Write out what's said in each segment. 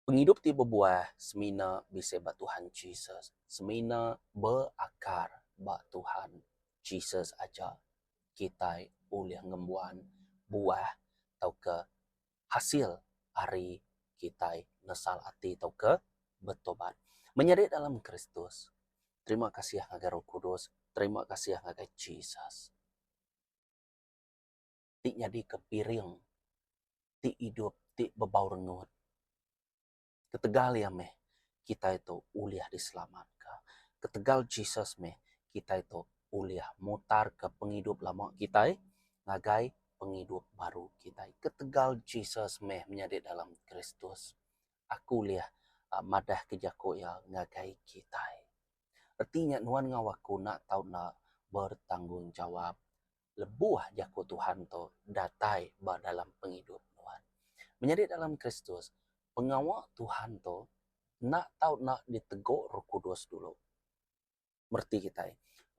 Penghidup ti berbuah semina bisa ba Tuhan Jesus. Semina berakar ba Tuhan Jesus aja kita boleh ngembuan buah atau ke hasil hari kita nesal hati atau ke bertobat. Menjadi dalam Kristus. Terima kasih ngagai Roh Kudus. Terima kasih ngagai Jesus. Ti jadi kepiring. Ti hidup. Ti bebau rengut. Ketegal ya meh. Kita itu uliah diselamatkan. Ketegal Jesus meh. Kita itu uliah mutar ke penghidup lama kita ngagai penghidup baru kita. Ketegal Jesus meh menjadi dalam Kristus. Aku lihat madah kejako ya ngagai kita. Artinya nuan ngawaku nak tahu nak bertanggung jawab. Lebuah jako Tuhan to datai ba dalam penghidup nuan. Menjadi dalam Kristus, pengawal Tuhan to nak tahu nak ditegur Roh Kudus dulu. Merti kita.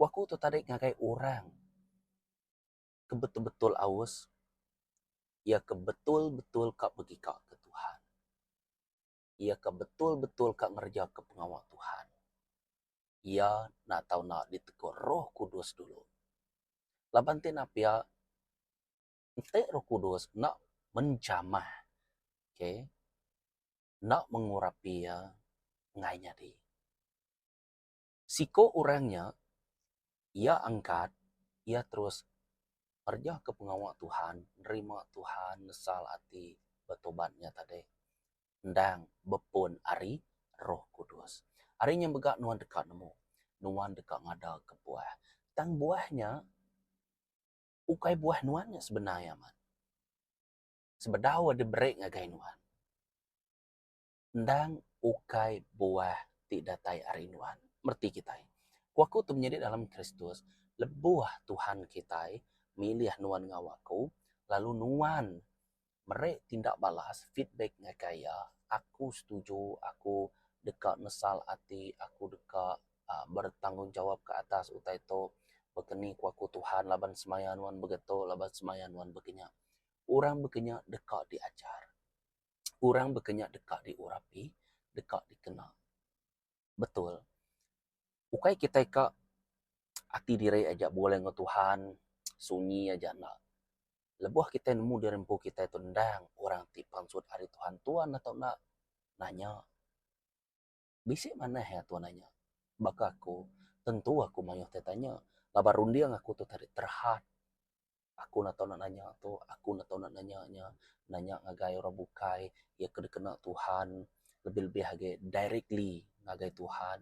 Waku tu tadi ngagai orang kebetul-betul aus, ia kebetul-betul kak pergi kak ke Tuhan. Ia kebetul-betul kak ngerja ke pengawal Tuhan. Ia nak tahu nak ditegur Roh Kudus dulu. Labantin apia, ente Roh Kudus nak menjamah, okay? Nak mengurapi ya, ngainya di. Siko orangnya, ia angkat, ia terus kerja ke pengawal Tuhan, nerima Tuhan, nesal hati, bertobatnya tadi. Ndang bepun ari Roh Kudus. Harinya begak nuan dekat nemu, nuan dekat ngada ke buah. Tang buahnya, ukai buah nuannya sebenarnya man. Sebedawa de break ngagai nuan. Ndang ukai buah tidak tai arinuan. Merti kita. Kuaku tu menjadi dalam Kristus. Lebuah Tuhan kita. Milih nuan ngawaku. Lalu nuan. Mereka tindak balas. Feedback ngakaya. Aku setuju. Aku dekat nesal hati. Aku dekat bertanggung jawab ke atas utai itu. Bekeni kuaku Tuhan. Laban semaya nuan begitu. Laban semaya nuan bekenyak. Orang bekenyak dekat diajar. Orang berkenyak dekat diurapi, dekat dikenal. Betul. Ukai kita ke hati diri aja boleh nge Tuhan, sunyi aja nak. Lebuh kita nemu di rempu kita itu ndang orang ti pansut hari Tuhan Tuhan atau nak nanya. Bisik mana ya Tuhan nanya. Baka aku tentu aku mayuh tanya. Labar rundiang aku tuh tadi terhat. Aku nak tahu nak nanya tu, aku nak tahu nak nanya ngagai orang bukai, ya kena Tuhan, lebih-lebih hage directly ngagai Tuhan.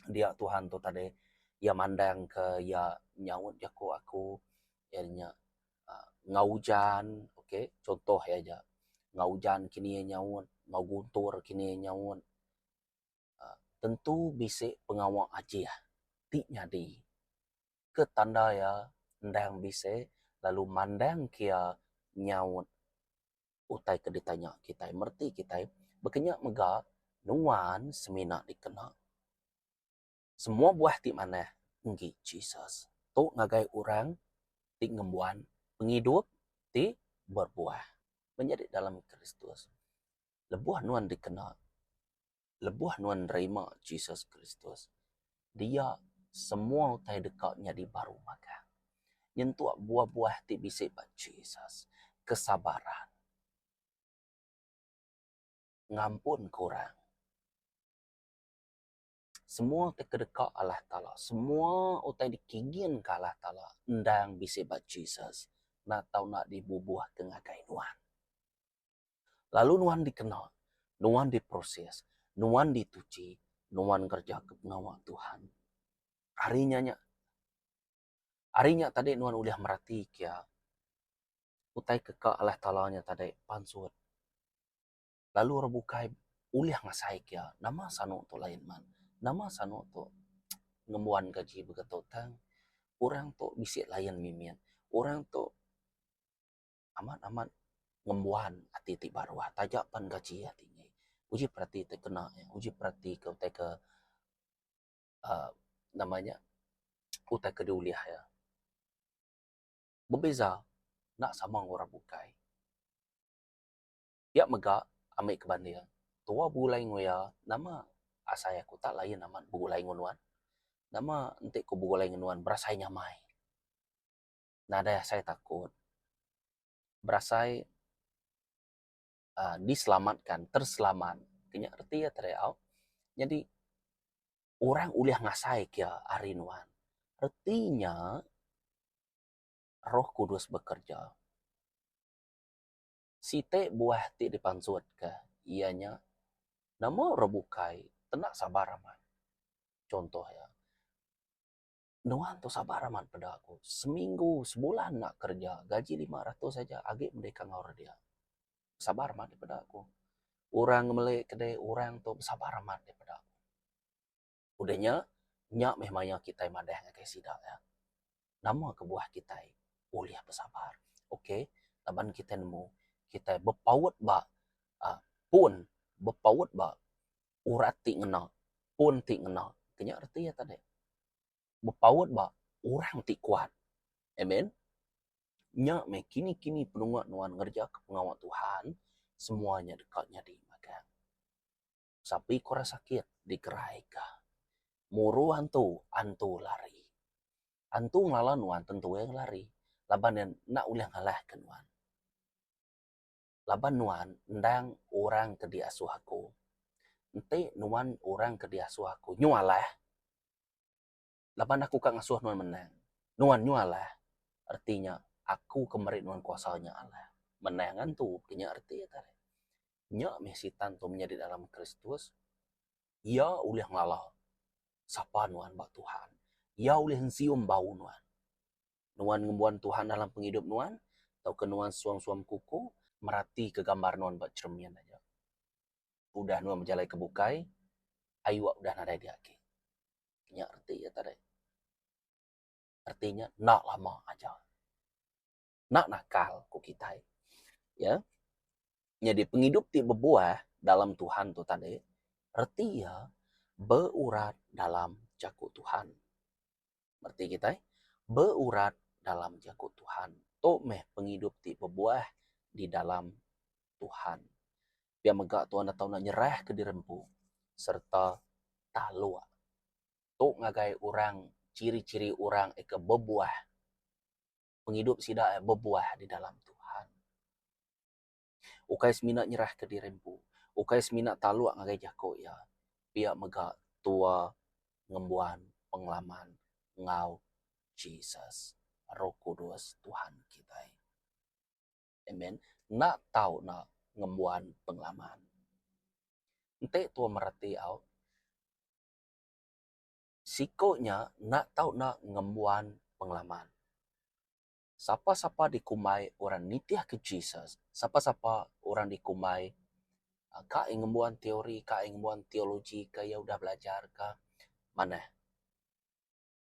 Dia Tuhan tu tadi, ya mandang ke, ya nyaut jako aku, ya nya ngaujan, okay? Contoh ya aja, ngaujan kini ya nyaut, ngau guntur kini ya nyaut. Tentu bisik pengawal aja, tiknya di. Ketanda ya, ndang bisik, lalu mandang kia nyaut utai ke ditanya kita merti kita berkenyak mega nuan semina dikena semua buah ti mana nggi Jesus tu ngagai orang ti ngembuan penghidup ti berbuah menjadi dalam Kristus lebuah nuan dikena lebuah nuan nerima Jesus Kristus dia semua utai dekatnya di baru maka nyentuh buah-buah ti bisik ba Jesus kesabaran ngampun kurang. Semua terkedekak Allah Ta'ala. Semua utai dikigin ke Allah Ta'ala. Ndang bisa bat Jesus. Nak tahu nak dibubuh ke ngagai nuan. Lalu nuan dikenal. Nuan diproses. Nuan dituci. Nuan kerja ke pengawal Tuhan. Harinya tadi nuan udah merhati kia. Utai kekak Allah Ta'ala-nya tadi pansut. Lalu rebukai uliah ngasai kia. Nama sanu tu lain man. Nama sanu tu ngemuan gaji begitu tang. Orang tu bisik layan mimian. Orang tu amat-amat ngembuan hati ti baru. Tajapan gaji hatinya. Uji perhati terkena. Uji perhati ke utai ke namanya utai ke diuliah ya. Berbeza nak sama orang bukai. Ya megak ambil ke bandil. tua bulai ngoya nama asaya ku tak lain nama bulai ngonuan nama ente ku bulai ngonuan berasai nyamai nada saya takut berasai diselamatkan terselamat kenya arti ya teriau jadi orang uliah ngasai kia arinuan artinya Roh Kudus bekerja site buah ti dipansuat ke ianya nama rebukai tenak sabar aman contoh ya nuan tu sabar aman pada aku seminggu sebulan nak kerja gaji 500 saja agak mereka ngawur dia sabar aman daripada aku orang melek kedai orang tu sabar aman daripada aku udahnya nyak memangnya kita madah ngakai sidak ya nama kebuah kita uliah bersabar okey laban kita nemu kita berpaut ba pun berpaut ba urat ti ngena pun ti ngena kenya arti ya tadi berpaut ba orang ti kuat amen nya me kini penunggak nuan ngerja ke pengawal Tuhan semuanya dekatnya di magang sapi kora sakit digerai ka muru antu lari antu nglalan nuan tentu yang lari laban yang nak ulah ngalah ke nuan laban nuan ndang orang ke di asuh aku ente nuan orang ke di asuh aku nyualah laban aku kang asuh nuan menang nuan nyualah artinya aku kemarin nuan kuasanya Allah menangan tu punya arti ya tadi nya mesitan tu menjadi dalam Kristus ia ulah ngalah sapa nuan bak Tuhan ia ulah sium bau nuan nuan ngembuan Tuhan dalam penghidup nuan atau ke nuan suam kuku merati ke gambar nuan bak cermin aja udah nuan menjalai kebukai ayu udah nadai di aki nya arti ya tadi artinya nak lama aja nak nakal ku kita ya jadi penghidup ti berbuah dalam Tuhan tu tadi arti ya berurat dalam jakut Tuhan berarti kita berurat dalam jakut Tuhan to meh penghidup ti berbuah di dalam Tuhan biar megak Tuhan atau nak nyerah ke dirempu serta talua to ngagai orang ciri-ciri orang ke berbuah penghidup sida berbuah di dalam Tuhan ukai semina nyerah ke dirempu ukai semina talua ngagai jako ya biar megak tua ngembuan pengalaman ngau Jesus Roh Kudus Tuhan kita amen nak tahu nak ngembuan pengalaman ente tua merati au sikonya nak tahu nak ngembuan pengalaman siapa-siapa dikumai orang nitiah ke Jesus siapa-siapa orang dikumai kak ngembuan teori kak ngembuan teologi kaya udah belajar kak mana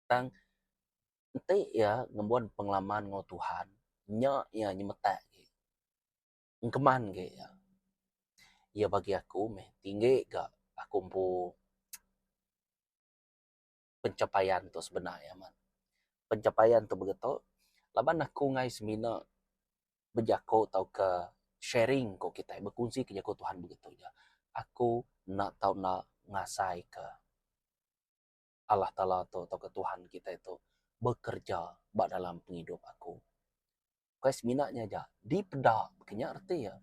tang ente ya ngembuan pengalaman ngo Tuhan nya ya nyemetak ngkeman ge ya ya bagi aku meh tinggi gak aku pu pencapaian tu sebenarnya man pencapaian tu begitu laban aku ngai semina berjako tau ke sharing ko kita berkongsi ke jako Tuhan begitu ya aku nak tahu nak ngasai ke Allah Ta'ala atau ke Tuhan kita itu bekerja bak dalam penghidup aku kais minatnya aja di pedak kenya arti ya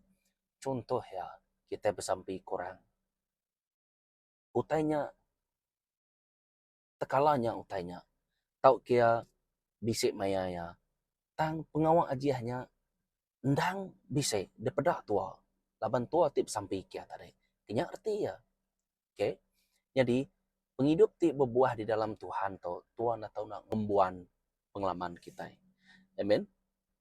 contoh ya kita bersampai kurang utainya tekalanya utainya tau kia bisik maya ya tang pengawang ajiahnya ndang bisik de pedak tua laban tua tip sampai kia tadi kenya arti ya oke jadi penghidup ti berbuah di dalam Tuhan to Tuhan atau nak ngembuan pengalaman kita amen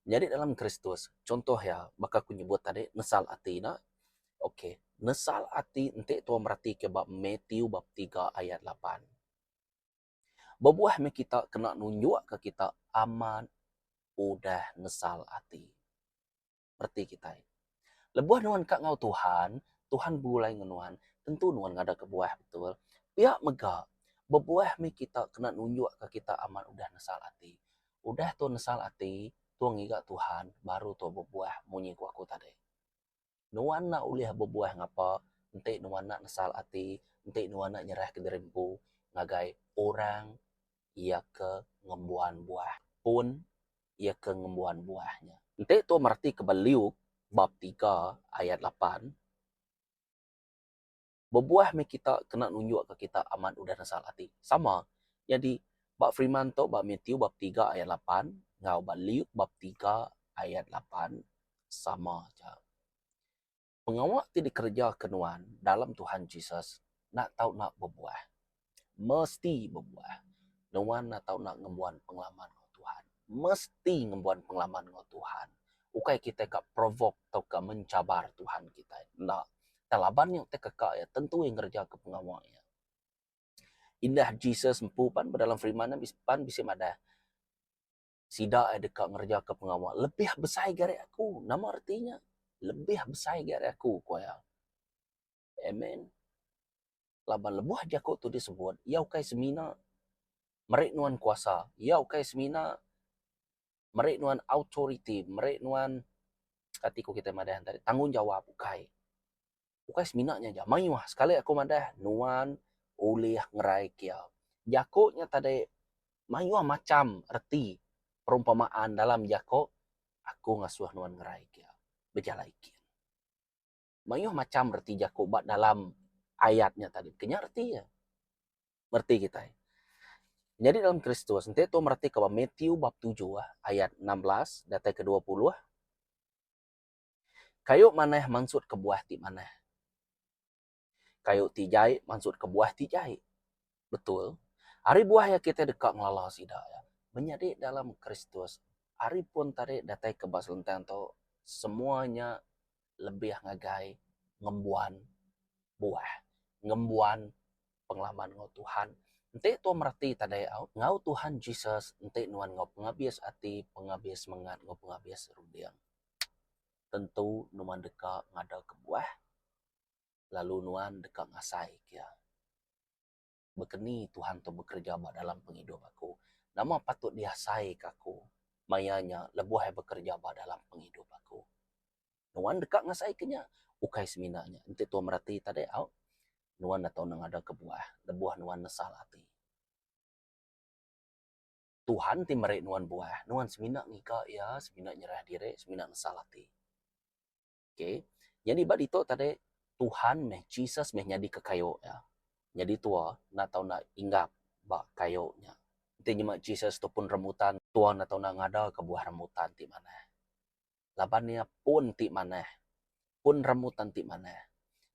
jadi dalam Kristus contoh ya bakal aku nyebut tadi nesal atina oke nesal ati ente tua merati ke bab Matthew bab 3 ayat 8 berbuah me kita kena nunjuk ke kita aman udah nesal ati berarti kita lebuah nuan kak ngau Tuhan bulai ngenuan tentu nuan ngada kebuah betul pihak mega berbuah me kita kena nunjuk ke kita aman udah nesal ati udah tu nesal ati tu ngiga Tuhan baru tu berbuah munyi ku aku tadi nuan nak uliah berbuah ngapa ente nuan nak nasal ati, ente nuan nak nyerah ke derimpu, ngagai orang ia ke ngembuan buah pun ia ke ngembuan buahnya. Ente tu merti ke Beliuk bab 3 ayat 8. Berbuah me kita kena nunjuk ke kita aman udah nasal hati. Sama. Jadi bab firman tu bab Matthew bab 3 ayat 8, ngau bab Liuk bab 3 ayat 8 sama aja. Pengawak ti dikerja kenuan dalam Tuhan Yesus nak tahu nak berbuah. Mesti berbuah. Nuan nak tahu nak ngembuan pengalaman dengan Tuhan. Mesti ngembuan pengalaman dengan Tuhan. Ukai kita kak provoke atau kak mencabar Tuhan kita. Nak. Talaban yang tekak ya tentu yang kerja ke pengawaknya. Indah Jesus empu pan dalam firman pan bisa ada. Sida ada dekat ngerja ke pengawak. Lebih besar dari aku. Nama artinya lebih besar dari aku kuaya. Amen. Laban lebuh jakut tu disebut. Ya ukai semina merek nuan kuasa. Ya ukai semina merek nuan authority. Merek nuan katiku kita madah tadi. Tanggung jawab ukai. Ukai seminanya aja. Mayuah sekali aku madah nuan oleh ngerai kia. Jakutnya tadi mayuah macam erti perumpamaan dalam jakut. Aku ngasuh nuan ngerai kia. Berjalai kia. Mayuah macam erti jakut bat dalam ayatnya tadi. Kenya erti ya. Merti kita. Jadi dalam Kristus, nanti itu merti ke Matthew bab 7 ayat 16 data ke-20. Kayu maneh maksud ke buah ti maneh. Kayu ti jai maksud ke buah ti jai. Betul. Hari buah ya kita dekat ngelala sida ya. Menjadi dalam Kristus. Hari pun tadi datai ke baselentang tu semuanya lebih ngagai ngembuan buah. Ngembuan pengalaman ngau Tuhan. Nanti tu merti tadi ngau Tuhan Jesus, nanti nuan ngau pengabis ati, pengabis semangat, ngau pengabis rudiang. Tentu nuan dekat ngada ke buah, lalu nuan dekat ngasai kia. Bekeni Tuhan tu bekerja dalam penghidup aku. Nama patut diasai ke aku. Mayanya lebuh bekerja dalam penghidup aku. Nuan dekat ngasai kenya. Ukai seminanya. Nanti tu merti tadi nuan atau nang ada ke buah. Lebuh nuan nesal hati. Tuhan ti merek nuan buah. Nuan semina ngika ya. Semina nyerah diri. Semina nesal hati. Okay. Jadi bad itu tadi Tuhan meh Jesus meh nyadi ke kayu ya. Jadi tua nak tahu nak inggap bak kayunya. Nanti nyemak Jesus tu pun remutan tua nak tahu nak ngada ke buah remutan ti mana. Labannya pun ti mana. Pun remutan ti mana.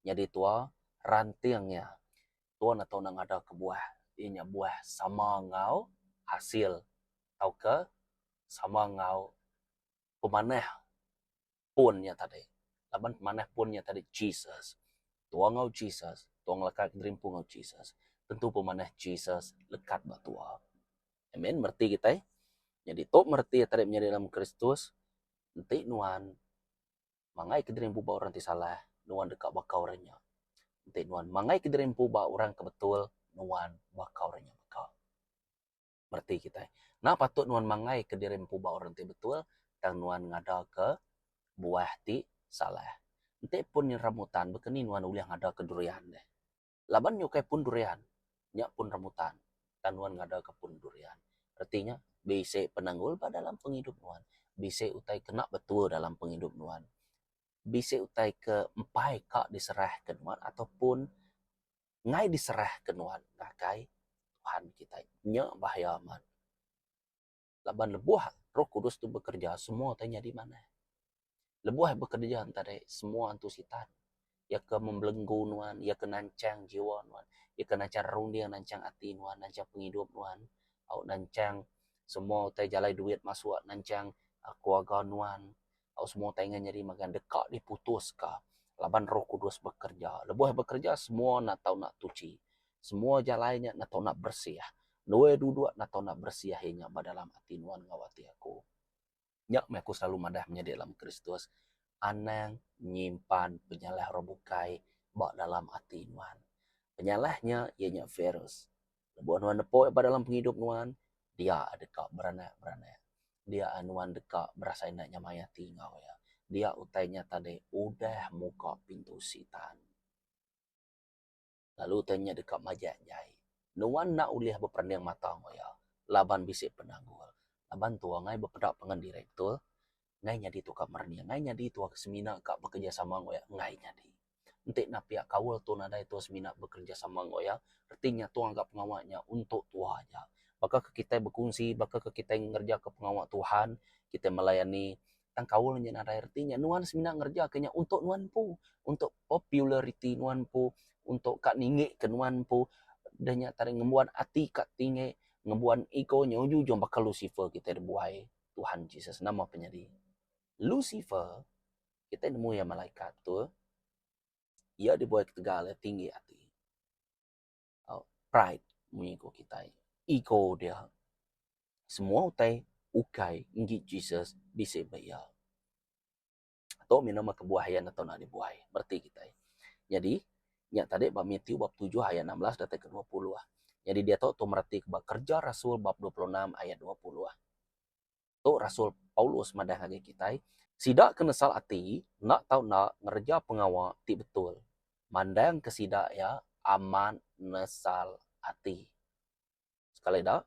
Jadi tua rantingnya. Tua nak tahu nak ngada ke buah. Inya buah sama ngau hasil. Tahu ke sama ngau pemanah punnya tadi. Laban pemanah punnya tadi Jesus. Tua ngau Jesus. Tua ngelekat derimpu ngau Jesus. Tentu pemanah Jesus lekat batua. Amen. Merti kita. Jadi tok merti tadi menjadi dalam Kristus. Nanti nuan mangai ke derimpu ba orang ti salah. Nuan dekat bakau orangnya. Nanti nuan mangai ke derimpu ba orang kebetul. Nuan bakau orangnya bakau. Merti kita. Nah patut nuan mangai ke derimpu ba orang ti betul. Dan nuan ngada ke buah ti salah. Nanti pun yang ramutan, bekeni nuan uliang ada ke durian deh. Laban nyukai pun durian, nyak pun ramutan, dan nuan ngada ke pun durian. Artinya, bisa penanggul pada dalam penghidup nuan. Bisa utai kena betul dalam penghidup nuan. Bisa utai ke empai kak diserah ke nuan, ataupun ngai diserah ke nuan. Ngakai Tuhan kita, nyak bahaya aman. Laban lebuah, Roh Kudus tu bekerja, semua tanya di mana. Lebuah bekerja antara semua antusitan. Ya ke membelenggu nuan, ya ke nancang jiwa nuan, ya ke nancang rundiang nancang hati nuan, nancang penghidup nuan, au nancang semua utai jalai duit masuk nancang keluarga nuan, au semua utai nyari makan dekat diputus ka. Laban Roh Kudus bekerja, lebuah bekerja semua nak tahu nak tuci, semua jalainya nak tahu nak bersih. Dua duduk nak tahu nak bersih hanya dalam hati nuan ngawati aku. Nyak aku selalu madah menjadi dalam Kristus. Anang nyimpan penyalah robukai bak dalam hati nuan. Penyalahnya ianya virus. Lebuan nuan depo dalam penghidup nuan, dia dekat beranak-beranak. Dia anuan dekat berasa nak nyamayati ngau ya. Dia utainya tadi udah muka pintu sitan. Lalu tanya dekat majak jai. Nuan nak uliah berpandang mata ngoya. Laban bisik penanggul. Laban tua ngai berpedak pengen direktur. Ngai nyadi tu kak mernia. Ngai nyadi tu semina kak bekerja sama ngoya. Ngai nyadi. Entik na pihak kawal tu nada itu semina bekerja sama ngoya. Artinya tu anggap pengawaknya untuk tua aja. Maka ke kita berkongsi, maka ke kita ngerja ke pengawak Tuhan, kita melayani tang kawal nya nada artinya nuan semina ngerja kenya untuk nuan pu, untuk popularity nuan pu, untuk kak ningi ke nuan pu, danya taring ngembuan ati kak tinggi, ngembuan iko nyoju jom bakal Lucifer kita dibuai Tuhan Yesus nama penyedi. Lucifer kita nemu ya malaikat tu, ia dibuai ketegal tinggi hati. Pride mengiko kita. Ego dia. Semua utai ukai ngi Jesus bisa bayar. Atau minama kebuahan atau nak dibuai. Berarti kita. Jadi, nya tadi bab Matius bab 7 ayat 16 dan ke 20 ah. Jadi dia tahu tu merati kerja Rasul bab 26 ayat 20 ah. Tu Rasul Paulus madah lagi kita. Sidak kenesal ati, nak tahu nak ngerja pengawal ti betul. Mandang kesidak ya aman nesal ati. Sekali dah,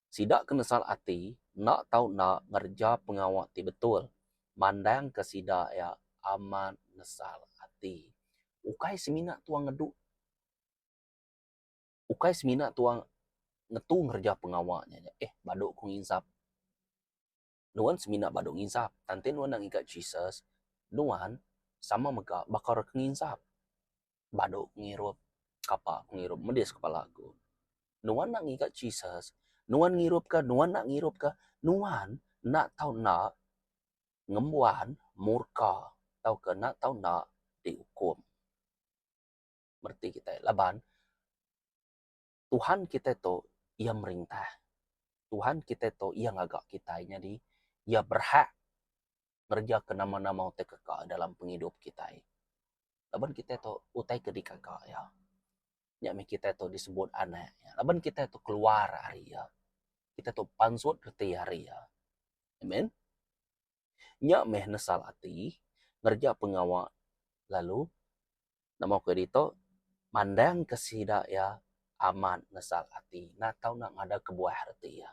sidak kenesal ati, nak tahu nak ngerja pengawak ti betul. Mandang ke sidak ya aman nesal ati. Ukai semina tuang ngeduk. Ukai semina tuang ngetu ngerja pengawaknya. Baduk ku nginsap. Nuan semina baduk nginsap. Tanti nuan nak ngikat Jesus. Nuan sama mega bakar nginsap. Baduk ngirup. Kapa ngirup. Medis kepala aku. Nuan nak ngikat Jesus. Nuan ngirup ke, nuan nak ngirup ke, nuan nak tahu nak ngembuan murka, tahu ke nak tahu nak dihukum. Berarti kita laban Tuhan kita tu ia merintah. Tuhan kita tu ia ngagak kita jadi ia berhak ngerja ke nama-nama utai kakak dalam penghidup kita. Laban kita tu utai ke di kakak ya. Nyami kita tu disebut anak ya. Laban kita tu keluar hari ya. Kita tu pansut reti hari ya. Amen. Nya meh nesal ati ngerja pengawak lalu nama ko dito mandang kesida ya aman nesal ati na tahu nak ngada kebuah hati ya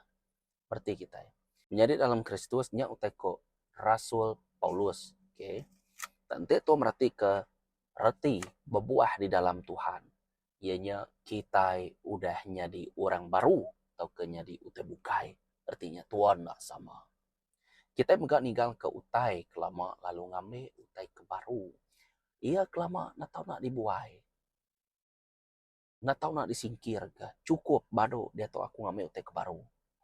berarti kita ya. Menjadi dalam Kristus nya uteko Rasul Paulus oke okay? Tante to merarti ke reti berbuah di dalam Tuhan ianya kita udah jadi orang baru atau ke jadi utai bukai artinya Tuhan nak sama kita megak ninggal ke utai kelama lalu ngambil utai ke baru. Ia kelama nak tahu nak dibuai. Nak tahu nak disingkir ke. Cukup baru dia tahu aku ngambil utai ke baru.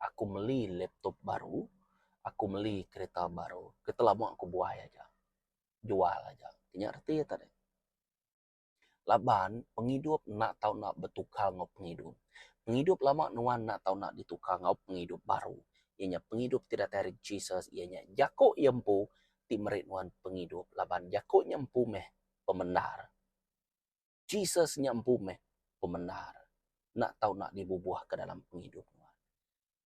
Aku beli laptop baru. Aku beli kereta baru. Kita lama aku buai aja. Jual aja. Ini arti ya tadi. Laban penghidup nak tahu nak bertukar ngau penghidup. Penghidup lama nuan nak tahu nak ditukar ngau penghidup baru. Ianya penghidup tidak tarik Jesus, ianya jako yempu ti merit nuan penghidup. Laban jako nyempu meh pemenar. Jesus nyempu meh pemenar. Nak tahu nak dibubuh ke dalam penghidup nuan.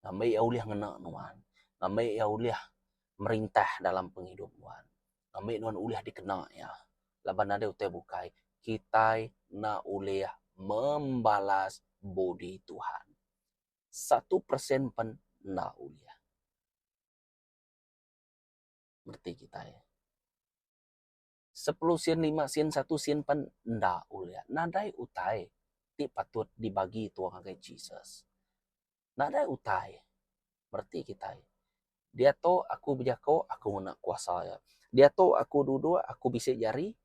Ngamai ya uliah ngena nuan. Ngamai ya uliah merintah dalam penghidup nuan. Ngamai nuan uliah dikena ya. Laban ada utai bukai. Kita nak uliah membalas budi Tuhan. 1% pun nak uliah. Berarti kita ya. 10 sen, 5 sen, 1 sen pun ndak uliah. Nadai utai. Ti patut dibagi tuang ke Jesus. Nadai utai. Berarti kita ya. Dia tahu aku berjako, aku nak kuasa ya. Dia tahu aku duduk, aku bisa jari.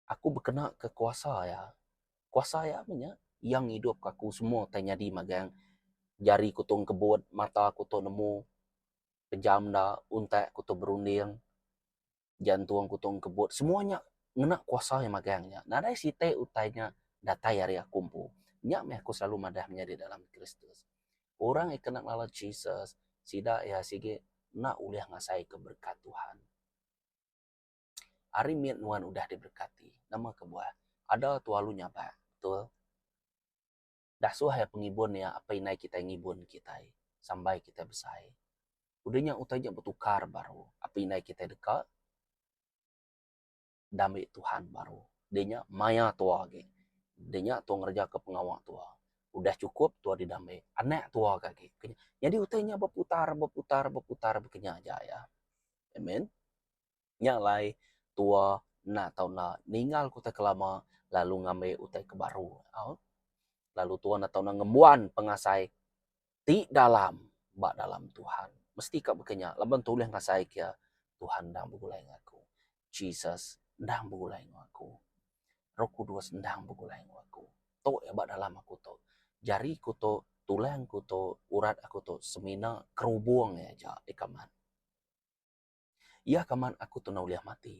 Aku berkena ke kuasa ya. Kuasa ya punya yang hidup aku semua tanya di magang jari kutung kebut, mata aku tu nemu kejam dah, untak aku tu berunding, jantung aku tu kebut, semuanya ngena kuasa yang magangnya. Nadai site utainya datai hari aku kumpu. Nyak meh aku selalu madah menjadi dalam Kristus. Orang yang kena lalat Jesus, sida ya sige nak uliah ngasai keberkat Tuhan. Hari miat nuan udah diberkati, nama kebuah. Ada tualunya pak, betul? Dah suah ya pengibun ya apa inai kita ngibun kita sampai kita besar. Udahnya utainya bertukar baru. Apa inai kita dekat damai Tuhan baru. Denya maya tua ge. Denya tua ngerja ke pengawal tua. Udah cukup tua didamai. Anak tua kaki. Jadi utainya berputar bekenya aja ya. Amen. Nyalai tua na tau na ninggal kutai kelama lalu ngambil utai ke baru. Lalu tua na tau na ngemuan pengasai ti dalam bak dalam Tuhan. Mesti kak bekenya. Laban tulis ngasai kia Tuhan dang begulai ngaku. Jesus dang begulai ngaku. Roh Kudus ndang begulai aku. To ya bak dalam aku to. Jari ku to, tulang ku to, urat aku to, semina kerubung ya ja ikaman. Iya kaman aku tu nauliah mati.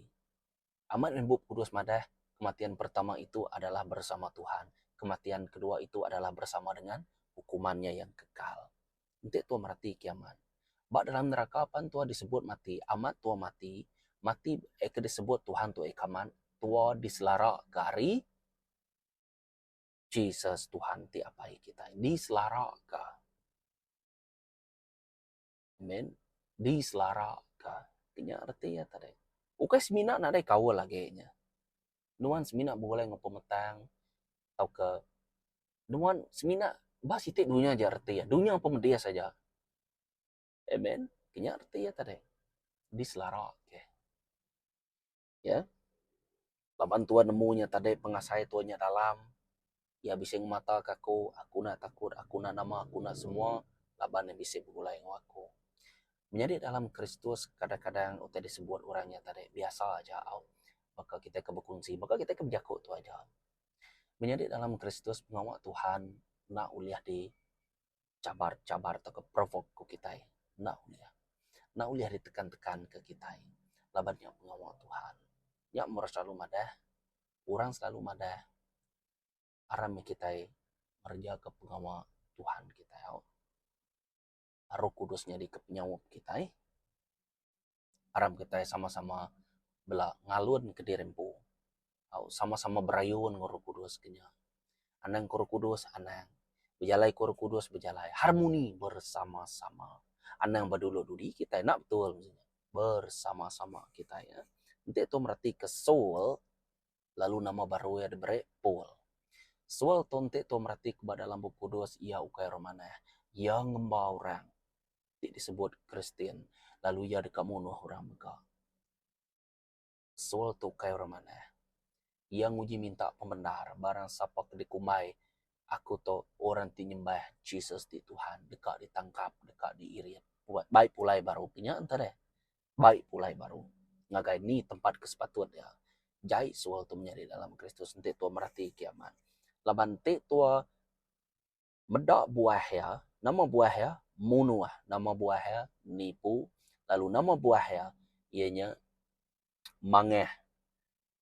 Amat membuk kudus madah, kematian pertama itu adalah bersama Tuhan. Kematian kedua itu adalah bersama dengan hukumannya yang kekal. Nanti tua merati kiaman. Bak dalam neraka pan tua disebut mati, amat tua mati, mati disebut Tuhan tu ikaman, tua diselara kari Jesus Tuhan ti apai kita. Diselaraka. Amen. Diselaraka. Tinya arti ya tadi. Ukai semina nak ada kawal lagi nya. Nuan semina boleh ngopemetang atau ke nuan semina bah sitik dunia aja arti ya. Dunia pemedia saja. Amen. Tinya arti ya tadi. Diselaraka. Ya. Laban tua nemunya tadi pengasai tuanya dalam. Ya bising mata aku nak takut, aku nak nama, aku nak semua. Laban yang bisa begulai aku. Menjadi dalam Kristus kadang-kadang utai disebut orangnya tadi biasa aja maka kita kebekungsi, maka kita kebijakut tu aja. Menjadi dalam Kristus pengawal Tuhan nak uliah di cabar-cabar atau ke provok ku kita nak uliah ditekan-tekan ke kita labannya pengawal Tuhan ya merasa selalu madah orang selalu madah aram kita merja ke pengawal Tuhan kita Roh Kudusnya di kepenyawab kita aram kita sama-sama bela ngalun ke dirempu sama-sama berayun Roh Kudus kenya anang Roh Kudus anang berjalai Roh Kudus berjalai harmoni bersama-sama anang badulu dudi kita nak betul misalnya bersama-sama kita ya nanti itu merarti ke soul lalu nama baru ya diberi Paul soul tonte itu merarti kepada dalam Roh Kudus ia ukai romana yang ngembau orang disebut Kristen lalu ia dekat munuh orang mereka soul tu kai romana yang uji minta pembenar barang siapa dikumai aku to orang ti nyembah Jesus di Tuhan dekat ditangkap dekat diirit buat baik pulai baru punya entar deh baik pulai baru ngagai ni tempat kesepatuan ya jai soal tu menjadi dalam Kristus nanti tua merati kiamat laban te tua medak buah ya nama buah ya munuah nama buah ya nipu lalu nama buah ya ianya mangeh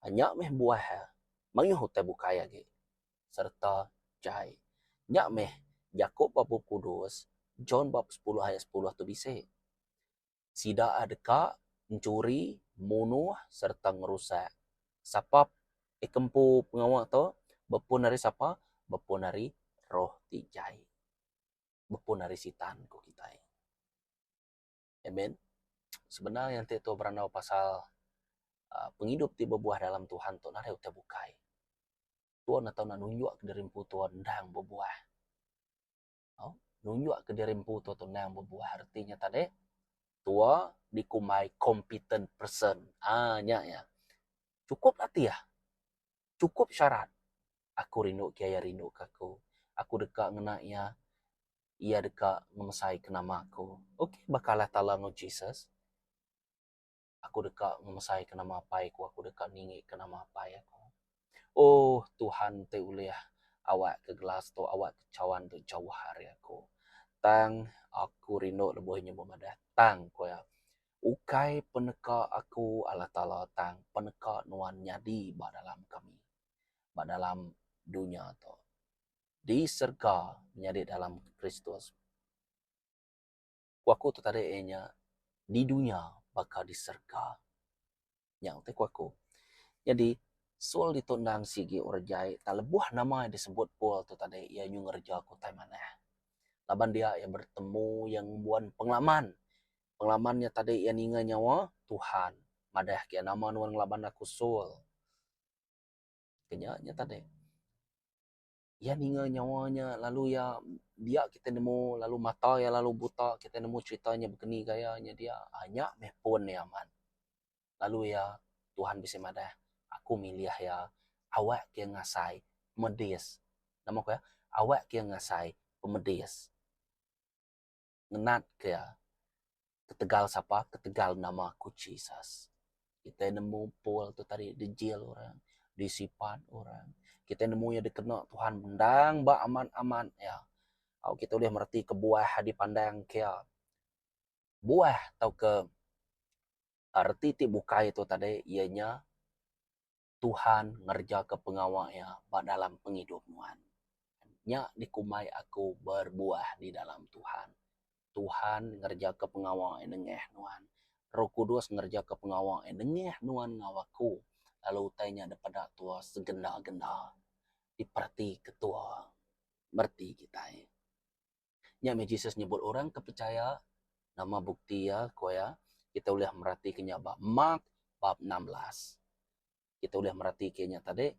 hanya meh buah ya mangeh hote bukaya ge serta jai nyak meh Yakub bab kudus John bab 10 ayat 10 tu bisa sida adeka mencuri munuh serta ngerusak sapap ikempu pengawal tu bepun dari siapa bepun dari roh tijai bepun dari sitan ku kita amen sebenarnya yang itu berandau pasal penghidup ti berbuah dalam Tuhan tu nare uta bukai Tuhan atau nak nunjuk ke dirimpu Tuhan ndang berbuah nunjuk ke dirimpu Tuhan ndang berbuah artinya tadi tua dikumai competent person nya ya cukup latih ya cukup syarat aku rindu kiai rindu aku dekat ngenaknya ia dekat ngemesai ke nama aku okey bakalah talang Jesus aku dekat ngemesai ke nama apa aku dekat ningi ke nama apa aku oh Tuhan te uliah awak ke gelas tu awak ke cawan tu jauh hari aku tang aku rindu lebihnya bermadah tang ko ya ukai peneka aku Allah Ta'ala tang peneka nuan nyadi ba dalam kami ba dalam dunia tu di surga menjadi dalam Kristus aku tu tadi nya di dunia bakal di surga yang te aku jadi soal ditundang sigi urjai tak lebuh nama yang disebut Paul tu tadi ia nyu ngerja aku tai mana laban dia yang bertemu yang buan pengalamannya tadi yang ingat nyawa Tuhan madah kia nama nuan laban aku soul kenyanya tadi ya ninga nyawanya, lalu ya dia kita nemu, lalu mata ya lalu buta, kita nemu ceritanya begini gayanya dia, hanya mepon ya man. Lalu ya Tuhan bisa madah, aku milih ya awak yang ngasai medis, nama aku ya awak yang ngasai pemedis, ngenat ke ya ketegal siapa, ketegal nama aku Jesus. Kita nemu pol tu tadi dejil orang, disipan orang, kita nemu ya dikena Tuhan bendang ba aman-aman ya. Kalau kita boleh merti ke buah dipandang kia buah atau ke arti ti bukai itu tadi ianya Tuhan ngerja ke pengawalnya dalam penghidupan. Nya dikumai aku berbuah di dalam Tuhan. Tuhan ngerja ke pengawal nengeh nuan. Roh Kudus ngerja ke pengawal nengeh nuan ngawaku. Lalu tanya daripada tua segenda-genda. Diperti ketua. Berti kita. Nya Jesus nyebut orang kepercaya. Nama bukti ya koya. Kita boleh merhati kenyaba. Mark bab 16. Kita boleh merhati kenya tadi.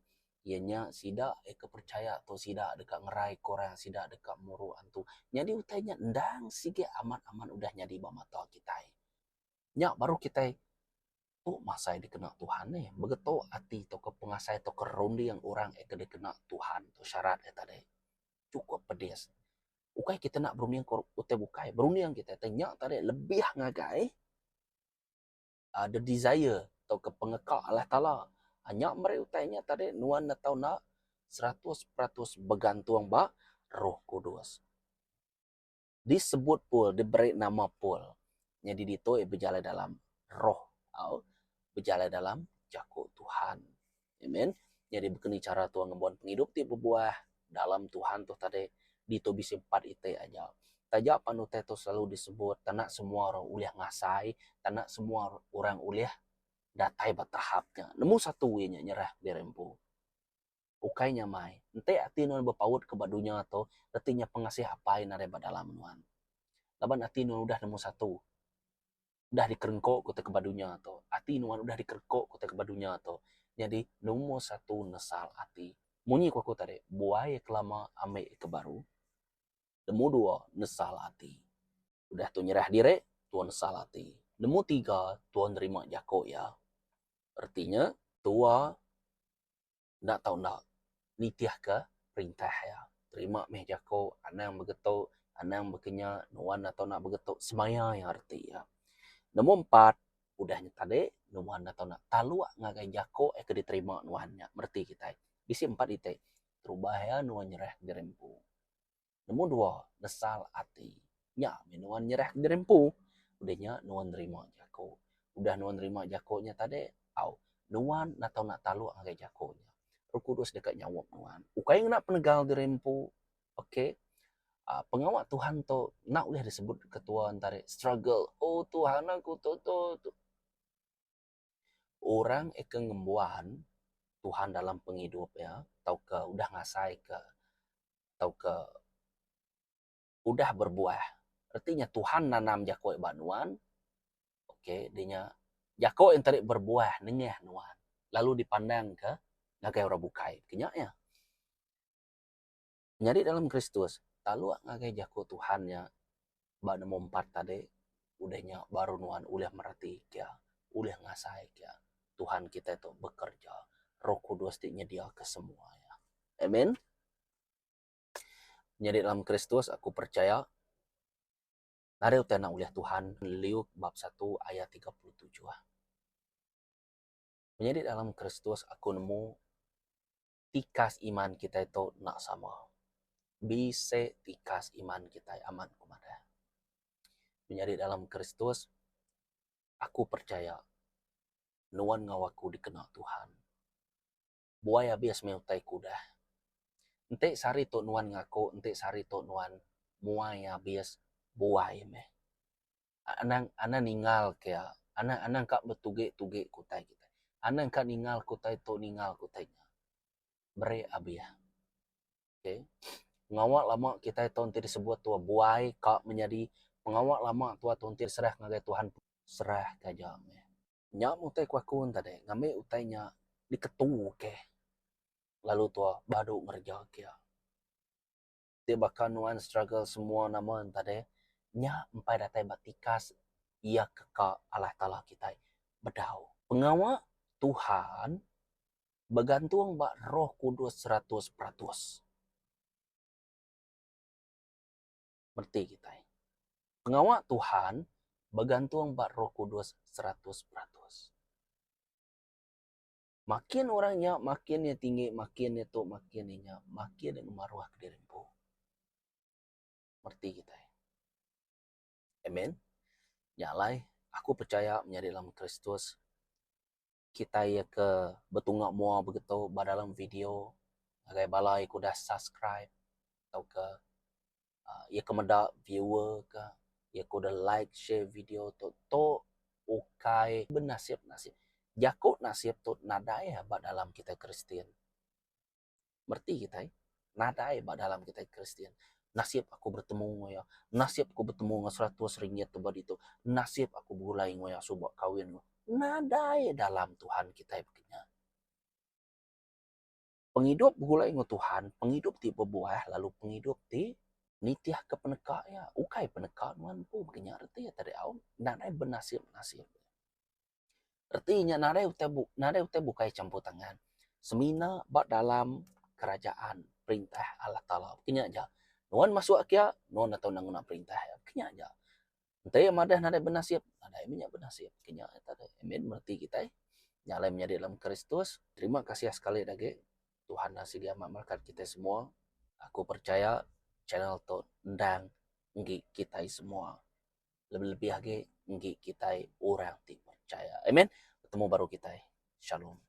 Ianya sida kepercaya atau sida dekat ngerai korang, sida dekat muru antu. Jadi utainya ndang sige aman-aman udah nyadi mata kita. Nya baru kita tuh masa dikena Tuhan nih. Begitu hati to ke pengasai to ke rondi yang orang dikena Tuhan to syarat tadi. Cukup pedes. Ukai kita nak berunding utai bukai. Berunding kita tanya tadi lebih ngagai ada desire atau ke pengekal Allah Ta'ala. Hanya mereka utainya tadi nuan atau nak 100% bergantung ba Roh Kudus. Disebut pul, diberi nama pul. Jadi itu berjalan dalam roh atau berjalan dalam jakuk Tuhan. Amen. Jadi begini cara Tuhan ngebuat penghidup ti berbuah dalam Tuhan tuh tadi dito bisa 4 itu aja. Tajak panutai itu selalu disebut tanak semua orang uliah ngasai, tanak semua orang uliah datai bertahapnya. Nemu satu nya nyerah dirempu. Ukainya mai. Ente ati non berpaut ke badunya atau artinya pengasih apain ada dalam nuan. Laban ati non udah nemu satu. Udah dikerengkok kota ke badunya atau ati nuan udah dikerengkok kota ke badunya atau. Jadi nemu satu nesal ati. Munyi ku tadi, buaya kelama ame ke baru. Nemu 2 nesal ati. Udah tu nyerah dire, tuan nesal ati. Nemu 3, tuan terima jako ya. Artinya tua ndak tahu ndak nitiah ke perintah ya. Terima meh jako anang begitu, anang bekenya nuan atau nak begitu semaya yang arti ya. Nomor 4 udahnya tadi nuan atau nak talua ngagai jako ke diterima nuannya. Berarti kita. Bisi 4 itu terubah ya nuan nyerah dirempu. Nomor 2 nesal ati. Nya nuan nyerah dirempu. Udahnya nuan terima jako. Udah nuan terima jakonya tadi au nuan atau nak talua ngagai jakonya. Roh Kudus dekat nyawa nuan. Ukai nak penegal dirempu. Oke. Pengawal Tuhan tu nak boleh disebut ketua antara struggle. Oh Tuhan aku tu. Orang akan ngembuan Tuhan dalam penghidup ya. Tau ke udah ngasai ke. Tau ke udah berbuah. Artinya Tuhan nanam jako banuan. Oke. Dinya jako yang tadi berbuah nengeh nuan. Lalu dipandang ke ngagai orang bukai. Kenyaknya. Jadi dalam Kristus, talu ngagai jako Tuhannya, bak nemu 4 tadi, udahnya baru nuan ulah merhati kia, ulah ngasai kia. Tuhan kita itu bekerja, Roh Kudus dia ke semuanya. Amin. Jadi dalam Kristus aku percaya, nari utena ulah Tuhan, Liuk bab 1 ayat 37. Menjadi dalam Kristus aku nemu tikas iman kita itu nak sama. Bisa tikas iman kita aman kumada. Menjadi dalam Kristus, aku percaya nuan ngawaku dikenal Tuhan. Buaya bias meutai kuda. Ente sari to nuan ngaku, ente sari to nuan muaya bias buaya meh. Anan ningal kaya, anan kak betuge kutai kita. Anan kak ningal kutai to ningal kutainya. Bere abia. Okay. Ngawak lama kita itu nanti disebut tua buai kak menjadi pengawak lama tua tuntir serah ngagai Tuhan serah kaja meh. Nyak mutai kuakun tadi, ngame utainya diketu ke. Lalu tua baru ngerja kia. Dia bakal nuan struggle semua nama tadi. Nya empai datai batikas ia keka Allah Ta'ala kita bedau. Pengawa Tuhan bergantung bak Roh Kudus 100%. Berarti kita. Pengawa Tuhan bergantung bak Roh Kudus 100%. Makin orangnya, makin tinggi, makin itu, makin yang maruah ke dirimu. Berarti kita. Amen. Nyalai, aku percaya menjadi dalam Kristus. Kita ya ke betungak mua begitu dalam video. Agai balai ku dah subscribe. Atau ke ya ke meda viewer ke. Ya ku dah like, share video tu. To ukai benasib. Jakut nasib tu nadai dalam kita Kristen. Berarti kita nadai dalam kita Kristen. Nasib aku bertemu ngoya. Nasib aku bertemu dengan 100 ringgit tu itu. Nasib aku bulai ngoya subak kawin. Nadai dalam Tuhan kita begini. Penghidup bulai ngo Tuhan, penghidup ti berbuah, lalu penghidup ti nitiah ke peneka ya. Ukai peneka nuan pu begini arti ya tadi au. Nadai benasib. Artinya nadai utai bukai campur tangan. Semina bak dalam kerajaan perintah Allah Ta'ala. Kenya aja. Nuan masuk akia, nuan atau nanguna perintah. Kenya aja. Entah yang madah nadai benasib. Nadai minyak benasib. Kenya tadi. Amin. Berarti kita nyalai menjadi dalam Kristus. Terima kasih sekali lagi. Tuhan nasi amat kita semua. Aku percaya channel tu ndang nggi kita semua. Lebih-lebih lagi nggi kita orang ti percaya. Amin. Ketemu baru kita. Shalom.